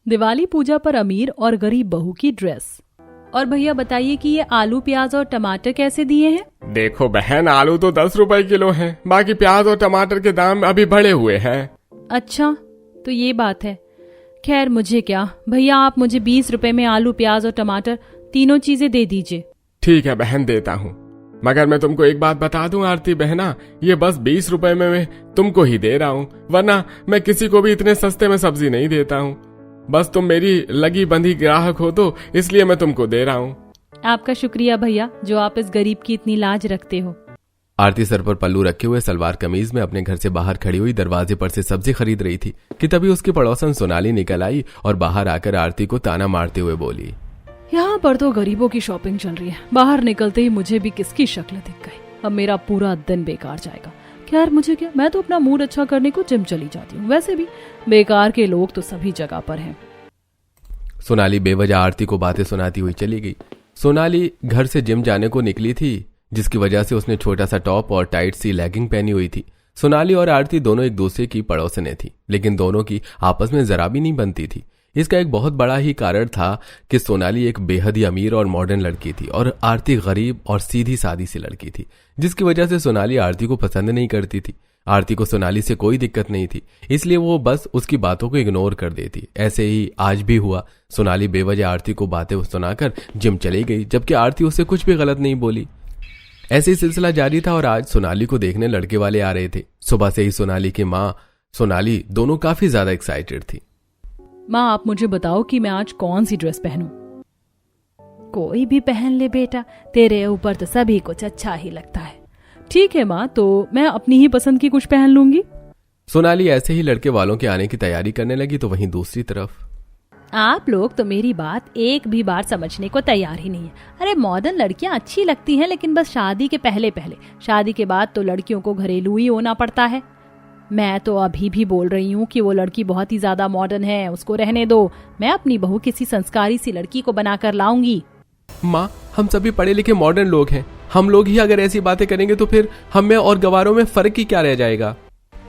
दिवाली पूजा पर अमीर और गरीब बहू की ड्रेस। और भैया बताइए कि ये आलू प्याज और टमाटर कैसे दिए हैं? देखो बहन, आलू तो 10 रुपए किलो है, बाकी प्याज और टमाटर के दाम अभी बढ़े हुए हैं। अच्छा, तो ये बात है। खैर मुझे क्या भैया, आप मुझे 20 रुपए में आलू प्याज और टमाटर तीनों चीजें दे दीजिए। ठीक है बहन, देता हूँ। मगर मैं तुमको एक बात बता दूं आरती बहना, ये बस 20 रुपए में मैं तुमको ही दे रहा हूँ, वरना मैं किसी को भी इतने सस्ते में सब्जी नहीं देता हूँ। बस तुम मेरी लगी बंधी ग्राहक हो तो इसलिए मैं तुमको दे रहा हूँ। आपका शुक्रिया भैया, जो आप इस गरीब की इतनी लाज रखते हो। आरती सर पर पल्लू रखे हुए सलवार कमीज में अपने घर से बाहर खड़ी हुई दरवाजे पर से सब्जी खरीद रही थी कि तभी उसकी पड़ोसन सोनाली निकल आई और बाहर आकर आरती को ताना मारते हुए बोली, यहाँ पर तो गरीबों की शॉपिंग चल रही है। बाहर निकलते ही मुझे भी किसकी शक्ल दिख गई। अब मेरा पूरा दिन बेकार जाएगा। खैर मुझे क्या, मैं तो अपना मूड अच्छा करने को जिम चली जाती हूँ। वैसे भी बेकार के लोग तो सभी जगह पर हैं। सोनाली बेवजह आरती को बातें सुनाती हुई चली गई। सोनाली घर से जिम जाने को निकली थी, जिसकी वजह से उसने छोटा सा टॉप और टाइट सी लेगिंग पहनी हुई थी। सोनाली और आरती दोनों एक दूसरे की पड़ोसनें थी, लेकिन दोनों की आपस में जरा भी नहीं बनती थी। इसका एक बहुत बड़ा ही कारण था कि सोनाली एक बेहद ही अमीर और मॉडर्न लड़की थी और आरती गरीब और सीधी सादी सी लड़की थी, जिसकी वजह से सोनाली आरती को पसंद नहीं करती थी। आरती को सोनाली से कोई दिक्कत नहीं थी, इसलिए वो बस उसकी बातों को इग्नोर कर देती। ऐसे ही आज भी हुआ। सोनाली बेवजह आरती को बातें सुनाकर जिम चली गई, जबकि आरती उससे कुछ भी गलत नहीं बोली। ऐसे ही सिलसिला जारी था और आज सोनाली को देखने लड़के वाले आ रहे थे। सुबह से ही सोनाली की माँ सोनाली दोनों काफी ज्यादा एक्साइटेड थी। माँ, आप मुझे बताओ कि मैं आज कौन सी ड्रेस पहनूं? कोई भी पहन ले बेटा, तेरे ऊपर तो सभी कुछ अच्छा ही लगता है। ठीक है माँ, तो मैं अपनी ही पसंद की कुछ पहन लूंगी। सोनाली ऐसे ही लड़के वालों के आने की तैयारी करने लगी तो वहीं दूसरी तरफ आप लोग तो मेरी बात एक भी बार समझने को तैयार ही नहीं है। अरे मॉडर्न लड़कियां अच्छी लगती हैं, लेकिन बस शादी के पहले पहले। शादी के बाद तो लड़कियों को घरेलू ही होना पड़ता है। मैं तो अभी भी बोल रही हूँ कि वो लड़की बहुत ही ज्यादा मॉडर्न है, उसको रहने दो। मैं अपनी बहू किसी संस्कारी सी लड़की को बनाकर लाऊंगी। माँ, हम सभी पढ़े लिखे मॉडर्न लोग हैं। हम लोग ही अगर ऐसी बातें करेंगे तो फिर हम में और गवारों में फर्क ही क्या रह जाएगा?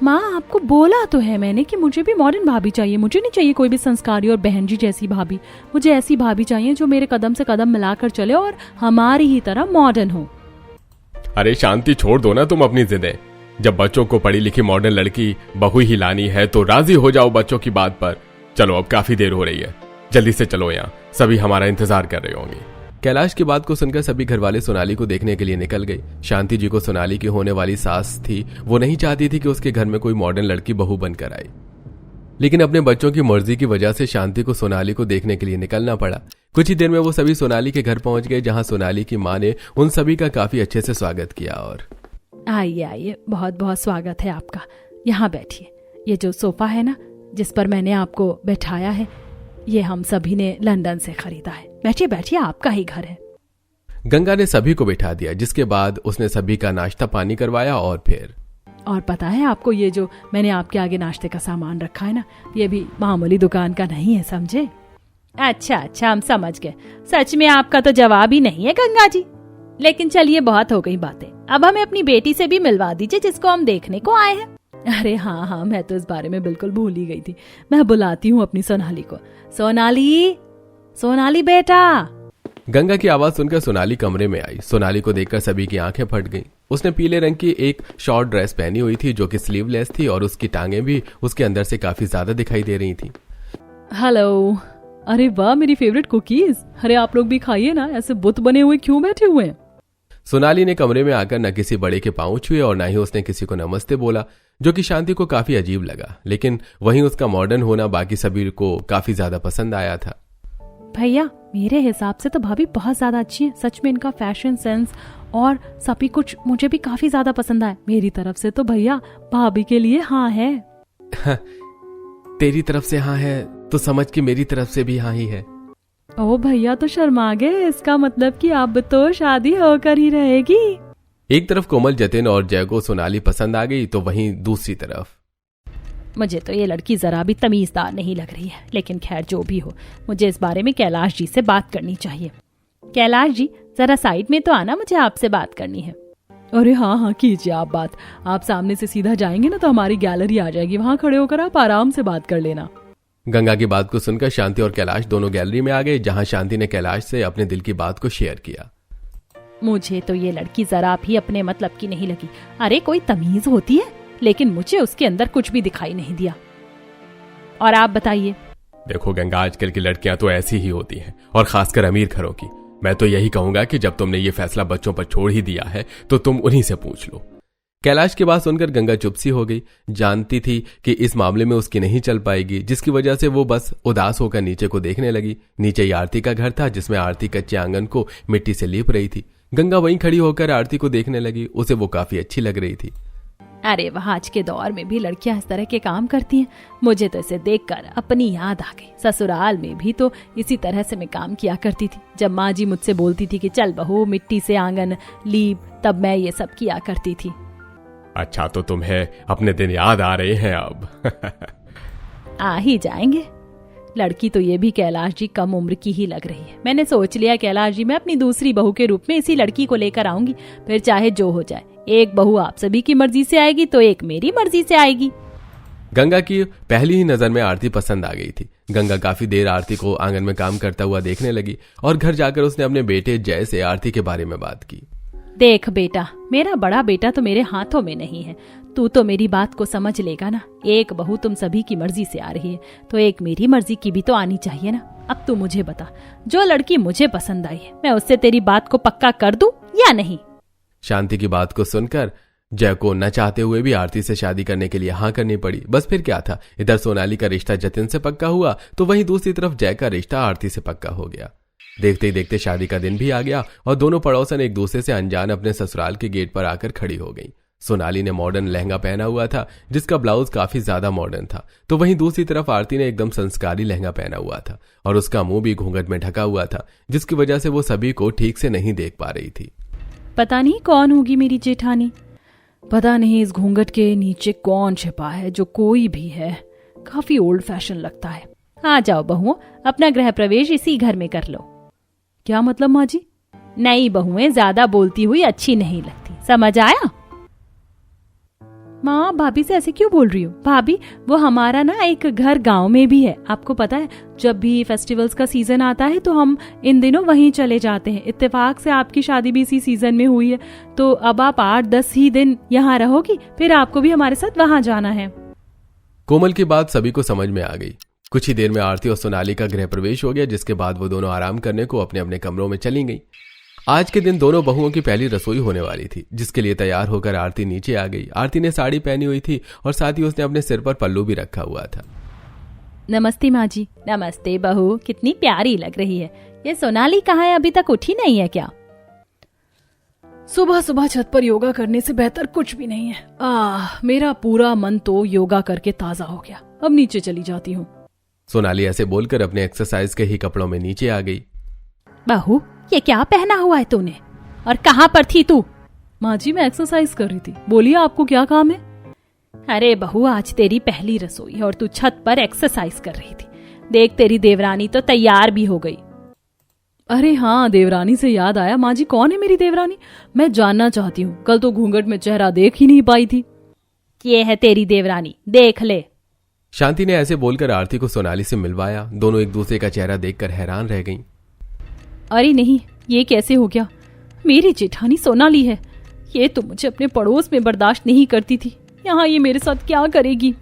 माँ, आपको बोला तो है मैंने कि मुझे भी मॉडर्न भाभी चाहिए। मुझे नहीं चाहिए कोई भी संस्कारी और बहन जी जैसी भाभी। मुझे ऐसी भाभी चाहिए जो मेरे कदम से कदम मिलाकर चले और हमारी ही तरह मॉडर्न हो। अरे शांति, छोड़ दो ना तुम अपनी जिदें। जब बच्चों को पढ़ी लिखी मॉडर्न लड़की बहू ही लानी है तो राजी हो जाओ बच्चों की बात पर। चलो, अब काफी देर हो रही है, जल्दी से चलो, यहाँ सभी हमारा इंतजार कर रहे होंगे। कैलाश की बात को सुनकर सभी घरवाले सोनाली को देखने के लिए निकल गए। शांति जी को सोनाली की होने वाली सास थी, वो नहीं चाहती थी कि उसके घर में कोई मॉडर्न लड़की बहू बनकर आए, लेकिन अपने बच्चों की मर्जी की वजह से शांति को सोनाली को देखने के लिए निकलना पड़ा। कुछ ही देर में वो सभी सोनाली के घर पहुंच गए, जहां सोनाली की मां ने उन सभी का काफी अच्छे से स्वागत किया। और आइए आइए, बहुत बहुत स्वागत है आपका। यहाँ बैठिए। ये जो सोफा है ना, जिस पर मैंने आपको बैठाया है, ये हम सभी ने लंदन से खरीदा है। बैठिए बैठिए, आपका ही घर है। गंगा ने सभी को बैठा दिया, जिसके बाद उसने सभी का नाश्ता पानी करवाया। और पता है आपको, ये जो मैंने आपके आगे नाश्ते का सामान रखा है ना, ये भी मामूली दुकान का नहीं है, समझे? अच्छा अच्छा, हम समझ गए। सच में आपका तो जवाब ही नहीं है गंगा जी। लेकिन चलिए, बहुत हो गई बातें। अब हमें अपनी बेटी से भी मिलवा दीजिए, जिसको हम देखने को आए हैं। अरे हाँ हाँ, मैं तो इस बारे में बिल्कुल भूल ही गई थी। मैं बुलाती हूँ अपनी सोनाली को। सोनाली, सोनाली बेटा। गंगा की आवाज सुनकर सोनाली कमरे में आई। सोनाली को देखकर सभी की आंखें फट गईं। उसने पीले रंग की एक शॉर्ट ड्रेस पहनी हुई थी, जो कि स्लीवलेस थी, और उसकी टांगें भी उसके अंदर से काफी ज्यादा दिखाई दे रही थी। हेलो। अरे वाह, मेरी फेवरेट कुकीज। अरे आप लोग भी खाइए ना, ऐसे बुत बने हुए क्यों बैठे हुए हैं? सोनाली ने कमरे में आकर न किसी बड़े के पांव छुए और न ही उसने किसी को नमस्ते बोला, जो कि शांति को काफी अजीब लगा। लेकिन वहीं उसका मॉडर्न होना बाकी सभी को काफी ज्यादा पसंद आया था। भैया, मेरे हिसाब से तो भाभी बहुत ज्यादा अच्छी है। सच में इनका फैशन सेंस और सभी कुछ मुझे भी काफी ज्यादा पसंद आया। मेरी तरफ से तो भैया भाभी के लिए हाँ है। तेरी तरफ से हाँ है तो समझ कि मेरी तरफ से भी हाँ ही है। ओ भैया तो शर्मा गए, इसका मतलब कि अब तो शादी होकर ही रहेगी। एक तरफ कोमल, जतिन और जय को सोनाली पसंद आ गई, तो वहीं दूसरी तरफ मुझे तो ये लड़की जरा भी तमीजदार नहीं लग रही है। लेकिन खैर, जो भी हो, मुझे इस बारे में कैलाश जी से बात करनी चाहिए। कैलाश जी, जरा साइड में तो आना, मुझे आपसे बात करनी है। अरे हाँ हाँ, कीजिए आप बात। आप सामने से सीधा जाएंगे ना तो हमारी गैलरी आ जाएगी, वहां खड़े होकर आप आराम से बात कर लेना। गंगा की बात को सुनकर शांति और कैलाश दोनों गैलरी में आ गए, जहां शांति ने कैलाश से अपने दिल की बात को शेयर किया। मुझे तो ये लड़की जरा भी अपने मतलब की नहीं लगी। अरे कोई तमीज होती है, लेकिन मुझे उसके अंदर कुछ भी दिखाई नहीं दिया। और आप बताइए। देखो गंगा, आजकल की लड़कियां तो ऐसी ही होती हैं, और खासकर अमीर घरों की। मैं तो यही कहूंगा कि जब तुमने ये फैसला बच्चों पर छोड़ ही दिया है तो तुम उन्हीं से पूछ लो। कैलाश की बात सुनकर गंगा चुप सी हो गई। जानती थी कि इस मामले में उसकी नहीं चल पाएगी, जिसकी वजह से वो बस उदास होकर नीचे को देखने लगी। नीचे ही आरती का घर था, जिसमें आरती कच्चे आंगन को मिट्टी से लीप रही थी। गंगा वहीं खड़ी होकर आरती को देखने लगी। उसे वो काफी अच्छी लग रही थी। अरे वह आज के दौर में भी लड़कियां इस तरह के काम करती हैं। मुझे तो इसे देखकर अपनी याद आ गई। ससुराल में भी तो इसी तरह से मैं काम किया करती थी। जब माँ जी मुझसे बोलती थी कि चल बहू मिट्टी से आंगन लीप, तब मैं ये सब किया करती थी। अच्छा, तो तुम्हें अपने दिन याद आ रहे हैं अब? आ ही जाएंगे। लड़की तो ये भी कैलाश जी कम उम्र की ही लग रही है। मैंने सोच लिया कैलाश जी, मैं अपनी दूसरी बहू के रूप में इसी लड़की को लेकर आऊंगी। फिर चाहे जो हो जाए, एक बहू आप सभी की मर्जी से आएगी तो एक मेरी मर्जी से आएगी। गंगा की पहली ही नजर में आरती पसंद आ गई थी। गंगा काफी देर आरती को आंगन में काम करता हुआ देखने लगी और घर जाकर उसने अपने बेटे जय से आरती के बारे में बात की। देख बेटा, मेरा बड़ा बेटा तो मेरे हाथों में नहीं है। तू तो मेरी बात को समझ लेगा ना। एक बहू तुम सभी की मर्जी से आ रही है तो एक मेरी मर्जी की भी तो आनी चाहिए ना। अब तू मुझे बता, जो लड़की मुझे पसंद आई है मैं उससे तेरी बात को पक्का कर दूं या नहीं? शांति की बात को सुनकर जय को न चाहते हुए भी आरती से शादी करने के लिए हाँ करनी पड़ी। बस फिर क्या था, इधर सोनाली का रिश्ता जतिन से पक्का हुआ तो वहीं दूसरी तरफ जय का रिश्ता आरती से पक्का हो गया। देखते ही देखते शादी का दिन भी आ गया और दोनों पड़ोसन एक दूसरे से अनजान अपने ससुराल के गेट पर आकर खड़ी हो गई। सोनाली ने मॉडर्न लहंगा पहना हुआ था, जिसका ब्लाउज काफी ज्यादा मॉडर्न था, तो वहीं दूसरी तरफ आरती ने एकदम संस्कारी लहंगा पहना हुआ था और उसका मुंह भी घूंघट में ढका हुआ था, जिसकी वजह से वो सभी को ठीक से नहीं देख पा रही थी। पता नहीं कौन होगी मेरी जेठानी। पता नहीं इस घूंघट के नीचे कौन छिपा है। जो कोई भी है, काफी ओल्ड फैशन लगता है। आ जाओ बहुओं, अपना गृह प्रवेश इसी घर में कर लो। क्या मतलब माँ जी? नई बहुएं ज्यादा बोलती हुई अच्छी नहीं लगती, समझ आया? माँ, भाभी से ऐसे क्यों बोल रही हो? भाभी, वो हमारा ना एक घर गांव में भी है। आपको पता है, जब भी फेस्टिवल्स का सीजन आता है तो हम इन दिनों वहीं चले जाते हैं। इत्तेफाक से आपकी शादी भी इसी सीजन में हुई है, तो अब आप 8-10 ही दिन यहाँ रहोगी, फिर आपको भी हमारे साथ वहां जाना है। कोमल की बात सभी को समझ में आ गई। कुछ ही देर में आरती और सोनाली का गृह प्रवेश हो गया, जिसके बाद वो दोनों आराम करने को अपने अपने कमरों में चली गईं। आज के दिन दोनों बहुओं की पहली रसोई होने वाली थी, जिसके लिए तैयार होकर आरती नीचे आ गई। आरती ने साड़ी पहनी हुई थी और साथ ही उसने अपने सिर पर पल्लू भी रखा हुआ था। नमस्ते माँ जी। नमस्ते बहू, कितनी प्यारी लग रही है। ये सोनाली कहाँ है? अभी तक उठी नहीं है क्या? सुबह सुबह छत पर योगा करने से बेहतर कुछ भी नहीं है। मेरा पूरा मन तो योगा करके ताजा हो गया। अब नीचे चली जाती हूँ। सोनाली ऐसे बोलकर अपने एक्सरसाइज के ही कपड़ों में नीचे आ गई। बहू, ये क्या पहना हुआ है तूने और कहाँ पर थी तू? माँ जी, मैं एक्सरसाइज कर रही थी। बोलिए, आपको क्या काम है? अरे बहू, आज तेरी पहली रसोई है और तू छत पर एक्सरसाइज कर रही थी। देख, तेरी देवरानी तो तैयार भी हो गई। अरे हाँ, देवरानी से याद आया। माँ जी, कौन है मेरी देवरानी? मैं जानना चाहती हूँ। कल तो घूंघट में चेहरा देख ही नहीं पाई थी। ये है तेरी देवरानी, देख ले। शांति ने ऐसे बोलकर आरती को सोनाली से मिलवाया। दोनों एक दूसरे का चेहरा देखकर हैरान रह गईं। अरे नहीं, ये कैसे हो गया? मेरी जेठानी सोनाली है। ये तो मुझे अपने पड़ोस में बर्दाश्त नहीं करती थी, यहाँ ये मेरे साथ क्या करेगी?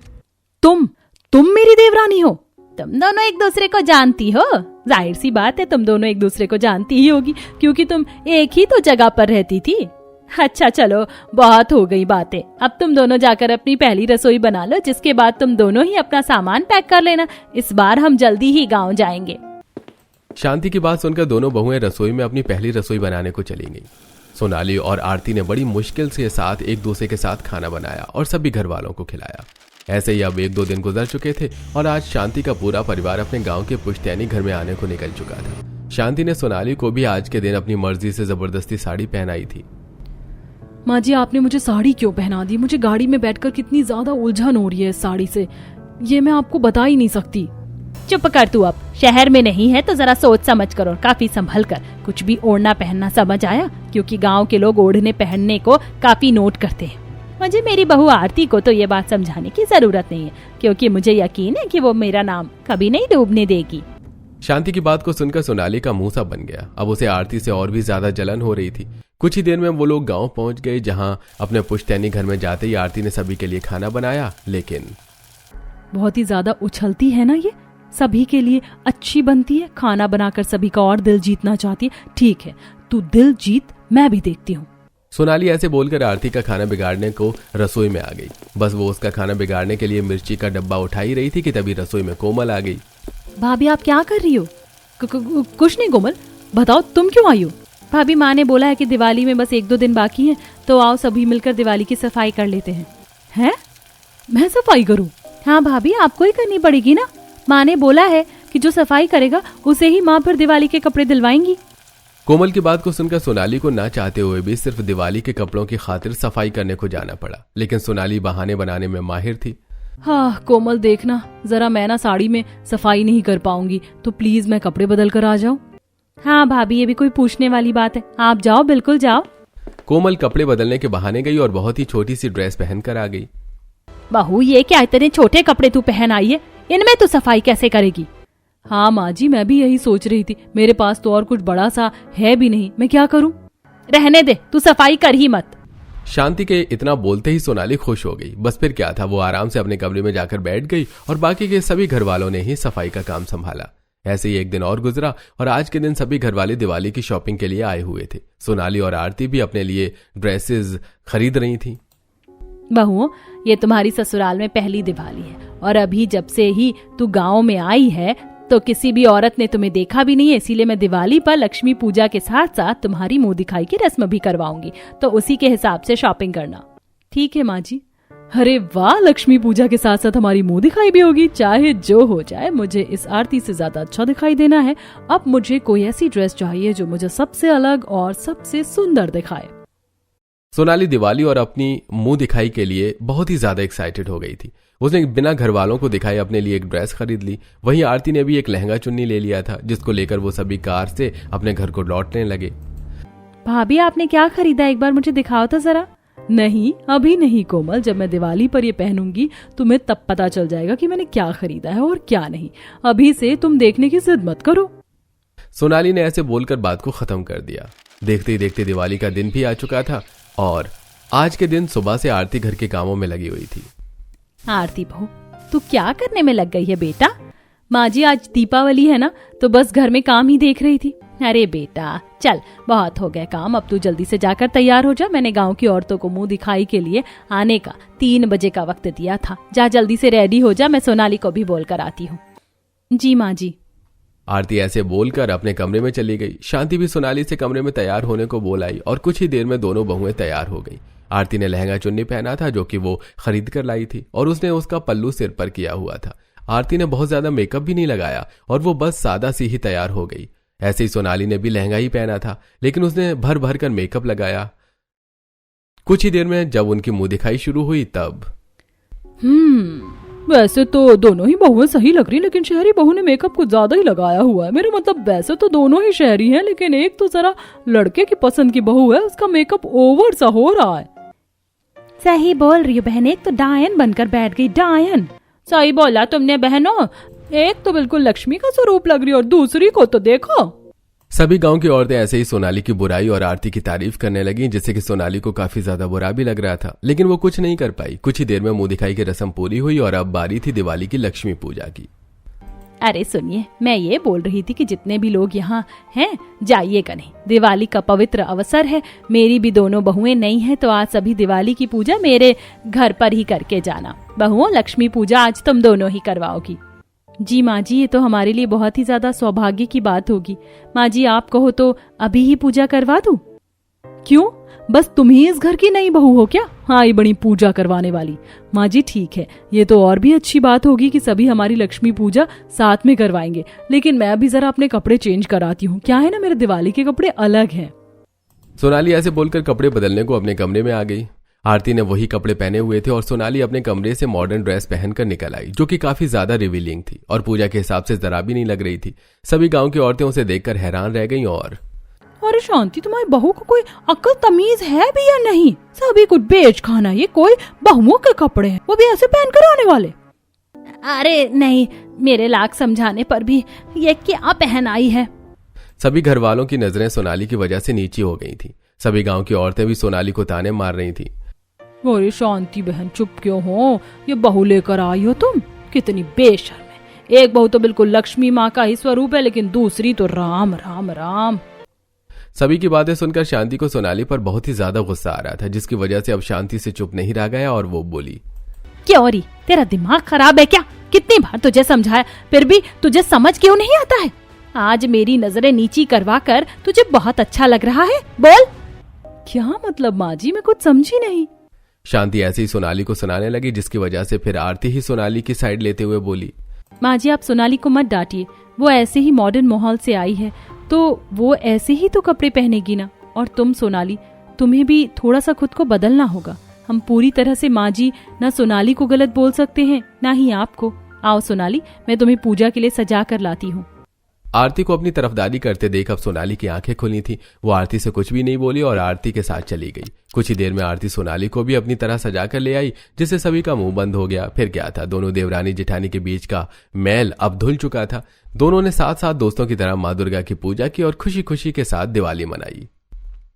तुम मेरी देवरानी हो? तुम दोनों एक दूसरे को जानती हो? जाहिर सी बात है, तुम दोनों एक दूसरे को जानती ही होगी, क्योंकि तुम एक ही तो जगह पर रहती थी। अच्छा चलो, बहुत हो गई बातें। अब तुम दोनों जाकर अपनी पहली रसोई बना लो, जिसके बाद तुम दोनों ही अपना सामान पैक कर लेना। इस बार हम जल्दी ही गाँव जाएंगे। शांति की बात सुनकर दोनों बहुएं रसोई में अपनी पहली रसोई बनाने को चली गईं। सोनाली और आरती ने बड़ी मुश्किल से साथ एक दूसरे के साथ खाना बनाया और सभी घर वालों को खिलाया। ऐसे ही अब 1-2 दिन गुजर चुके थे और आज शांति का पूरा परिवार अपने गांव के पुश्तैनी घर में आने को निकल चुका था। शांति ने सोनाली को भी आज के दिन अपनी मर्जी से जबरदस्ती साड़ी पहनाई थी। माँ जी, आपने मुझे साड़ी क्यों पहना दी? मुझे गाड़ी में बैठकर कितनी ज्यादा उलझन हो रही है इस साड़ी से, ये मैं आपको बता ही नहीं सकती। चुप कर तू, अब शहर में नहीं है तो जरा सोच समझ कर और काफी संभल कर कुछ भी ओढ़ना पहनना, समझ आया? क्योंकि गांव के लोग ओढ़ने पहनने को काफी नोट करते हैं। मुझे मेरी बहू आरती को तो ये बात समझाने की जरूरत नहीं है, क्योंकि मुझे यकीन है कि वो मेरा नाम कभी नहीं डूबने देगी। शांति की बात को सुनकर सोनाली का मुंह सा बन गया। अब उसे आरती से और भी ज्यादा जलन हो रही थी। कुछ ही देर में वो लोग गांव पहुंच गए, जहां अपने पुश्तैनी घर में जाते ही आरती ने सभी के लिए खाना बनाया। लेकिन बहुत ही ज्यादा उछलती है ना ये, सभी के लिए अच्छी बनती है, खाना बनाकर सभी का और दिल जीतना चाहती है। ठीक है, तू दिल जीत, मैं भी देखती हूँ। सोनाली ऐसे बोलकर आरती का खाना बिगाड़ने को रसोई में आ गई। बस वो उसका खाना बिगाड़ने के लिए मिर्ची का डब्बा उठा ही रही थी कि तभी रसोई में कोमल आ गई। भाभी आप क्या कर रही हो? कुछ नहीं कोमल, बताओ तुम क्यों आई हो? भाभी, माँ ने बोला है कि दिवाली में बस 1-2 दिन बाकी हैं, तो आओ सभी मिलकर दिवाली की सफाई कर लेते हैं। हैं? मैं सफाई करूं? हाँ भाभी, आपको ही करनी पड़ेगी ना। माँ ने बोला है कि जो सफाई करेगा उसे ही माँ फिर दिवाली के कपड़े दिलवाएंगी। कोमल की बात को सुनकर सोनाली को ना चाहते हुए भी सिर्फ दिवाली के कपड़ों की खातिर सफाई करने को जाना पड़ा। लेकिन सोनाली बहाने बनाने में माहिर थी। हाँ कोमल, देखना जरा, मैं ना साड़ी में सफाई नहीं कर पाऊंगी, तो प्लीज मैं कपड़े बदल कर आ जाऊं। हाँ भाभी, ये भी कोई पूछने वाली बात है, आप जाओ, बिल्कुल जाओ। कोमल कपड़े बदलने के बहाने गई और बहुत ही छोटी सी ड्रेस पहनकर आ गई। बहू, ये क्या इतने छोटे कपड़े तू पहन आई है, इनमें तू सफाई कैसे करेगी? हाँ माँ जी, मैं भी यही सोच रही थी, मेरे पास तो और कुछ बड़ा सा है भी नहीं, मैं क्या करूं? रहने दे, तू सफाई कर ही मत। शांति के इतना बोलते ही सोनाली खुश हो गई। बस फिर क्या था, वो आराम से अपने कमरे में जाकर बैठ गई और बाकी के सभी घर वालों ने ही सफाई का काम संभाला। ऐसे ही एक दिन और गुजरा और आज के दिन सभी घरवाले दिवाली की शॉपिंग के लिए आए हुए थे। सोनाली और आरती भी अपने लिए ड्रेसेस खरीद रही थी। बहू, ये तुम्हारी ससुराल में पहली दिवाली है और अभी जब से ही तू गांव में आई है तो किसी भी औरत ने तुम्हें देखा भी नहीं है, इसीलिए मैं दिवाली पर लक्ष्मी पूजा के साथ साथ तुम्हारी मुंह दिखाई की रस्म भी करवाऊंगी, तो उसी के हिसाब से शॉपिंग करना। ठीक है माँ जी। अरे वाह, लक्ष्मी पूजा के साथ साथ हमारी मुंह दिखाई भी होगी। चाहे जो हो जाए, मुझे इस आरती से ज्यादा अच्छा दिखाई देना है। अब मुझे कोई ऐसी ड्रेस चाहिए जो मुझे सबसे अलग और सबसे सुंदर दिखाए। सोनाली दिवाली और अपनी मुंह दिखाई के लिए बहुत ही ज्यादा एक्साइटेड हो गई थी। उसने बिना घर वालों को दिखाए अपने लिए एक ड्रेस खरीद ली। वहीं आरती ने भी एक लहंगा चुन्नी ले लिया था, जिसको लेकर वो सभी कार से अपने घर को लौटने लगे। भाभी, आपने क्या खरीदा, एक बार मुझे दिखाओ तो जरा। नहीं, अभी नहीं कोमल, जब मैं दिवाली पर ये पहनूंगी तुम्हें तब पता चल जाएगा कि मैंने क्या खरीदा है और क्या नहीं। अभी से तुम देखने की जिद मत करो। सोनाली ने ऐसे बोलकर बात को खत्म कर दिया। देखते ही देखते दिवाली का दिन भी आ चुका था और आज के दिन सुबह से आरती घर के कामों में लगी हुई थी। आरती बहू, तू क्या करने में लग गई है बेटा? माँ जी, आज दीपावली है ना, तो बस घर में काम ही देख रही थी। अरे बेटा चल, बहुत हो गए काम, अब तू जल्दी से जाकर तैयार हो जा। मैंने गांव की औरतों को मुंह दिखाई के लिए आने का 3 बजे का वक्त दिया था। जा जल्दी से रेडी हो जा, मैं सोनाली को भी बोल कर आती हूँ। जी माँ जी। आरती ऐसे बोलकर अपने कमरे में चली गई। शांति भी सोनाली से कमरे में तैयार होने को बोल आई और कुछ ही देर में दोनों बहुएं तैयार हो गई। आरती ने लहंगा चुन्नी पहना था जो कि वो खरीद कर लाई थी और उसने उसका पल्लू सिर पर किया हुआ था। आरती ने बहुत ज्यादा मेकअप भी नहीं लगाया और वो बस सादा सी ही तैयार हो गई। ऐसे ही सोनाली ने भी लहंगा ही पहना था, लेकिन उसने भर भर कर मेकअप लगाया। कुछ ही देर में जब उनकी मुंह दिखाई शुरू हुई तब वैसे तो दोनों ही बहुएं सही लग रही, लेकिन शहरी बहू ने मेकअप कुछ ज्यादा ही लगाया हुआ है। मेरा मतलब वैसे तो दोनों ही शहरी हैं, लेकिन एक तो जरा लड़के की पसंद की बहू है, उसका मेकअप ओवर सा हो रहा है। सही बोल रही हो बहन, एक तो डायन बनकर बैठ गई। डायन, सही बोला तुमने बहनों, एक तो बिल्कुल लक्ष्मी का स्वरूप लग रही है और दूसरी को तो देखो। सभी गांव की औरतें ऐसे ही सोनाली की बुराई और आरती की तारीफ करने लगी, जिससे कि सोनाली को काफी ज्यादा बुरा भी लग रहा था, लेकिन वो कुछ नहीं कर पाई। कुछ ही देर में मुंह दिखाई की रस्म पूरी हुई और अब बारी थी दिवाली की लक्ष्मी पूजा की। अरे सुनिए, मैं ये बोल रही थी कि जितने भी लोग यहाँ हैं जाइएगा नहीं, दिवाली का पवित्र अवसर है। मेरी भी दोनों बहुएं नहीं है, तो आज सभी दिवाली की पूजा मेरे घर पर ही करके जाना। बहुओं, लक्ष्मी पूजा आज तुम दोनों ही करवाओगी। जी माँ जी, ये तो हमारे लिए बहुत ही ज्यादा सौभाग्य की बात होगी। माँ जी, आप कहो तो अभी ही पूजा करवा दूं? क्यों, बस तुम ही इस घर की नई बहू हो क्या? हाँ, ये बड़ी पूजा करवाने वाली। माँ जी ठीक है, ये तो और भी अच्छी बात होगी कि सभी हमारी लक्ष्मी पूजा साथ में करवाएंगे, लेकिन मैं अभी जरा अपने कपड़े चेंज कराती हूँ। क्या है ना, मेरे दिवाली के कपड़े अलग हैं। सोनाली ऐसे बोलकर कपड़े बदलने को अपने कमरे में आ गई। आरती ने वही कपड़े पहने हुए थे और सोनाली अपने कमरे से मॉडर्न ड्रेस पहनकर निकल आई, जो कि काफी ज्यादा रिवीलिंग थी और पूजा के हिसाब से जरा भी नहीं लग रही थी। सभी गांव की औरतें उसे देखकर हैरान रह गईं और अरे शांति, तुम्हारी बहू को कोई अक्ल तमीज है भी या नहीं? सभी कुछ बेच खाना, ये कोई बहुओं के कपड़े हैं, वो भी ऐसे पहन कर आने वाले? अरे नहीं, मेरे लाख समझाने पर भी ये क्या पहन आई है। सभी घर वालों की नजरें सोनाली की वजह से नीची हो गई थी। सभी गांव की औरतें भी सोनाली को ताने मार रही थी। अरे शांति बहन, चुप क्यों हो? ये बहू लेकर आई हो तुम, कितनी बेशर्म है। एक बहू तो बिल्कुल लक्ष्मी माँ का ही स्वरूप है, लेकिन दूसरी तो राम राम राम। सभी की बातें सुनकर शांति को सोनाली पर बहुत ही ज्यादा गुस्सा आ रहा था, जिसकी वजह से अब शांति से चुप नहीं रह गया और वो बोली, क्यों री, तेरा दिमाग खराब है क्या? कितनी बार तुझे समझाया, फिर भी तुझे समझ क्यों नहीं आता है? आज मेरी नजरें नीची करवा कर तुझे बहुत अच्छा लग रहा है, बोल। क्या मतलब माँ जी, मैं कुछ समझी नहीं। शांति ऐसे ही सोनाली को सुनाने लगी, जिसकी वजह से फिर आरती ही सोनाली की साइड लेते हुए बोली, माँ जी आप सोनाली को मत डांटिए, वो ऐसे ही मॉडर्न माहौल से आई है तो वो ऐसे ही तो कपड़े पहनेगी ना। और तुम सोनाली, तुम्हें भी थोड़ा सा खुद को बदलना होगा। हम पूरी तरह से माँ जी ना सोनाली को गलत बोल सकते हैं ना ही आपको। आओ सोनाली, मैं तुम्हें पूजा के लिए सजा कर लाती हूँ। आरती को अपनी तरफदारी करते देख अब सोनाली की आंखें खुली थी। वो आरती से कुछ भी नहीं बोली और आरती के साथ चली गई। कुछ ही देर में आरती सोनाली को भी अपनी तरह सजा कर ले आई, जिससे सभी का मुंह बंद हो गया। फिर क्या था, दोनों देवरानी जेठानी के बीच का मैल अब धुल चुका था। दोनों ने साथ साथ दोस्तों की तरह माँ दुर्गा की पूजा की और खुशी खुशी के साथ दिवाली मनाई।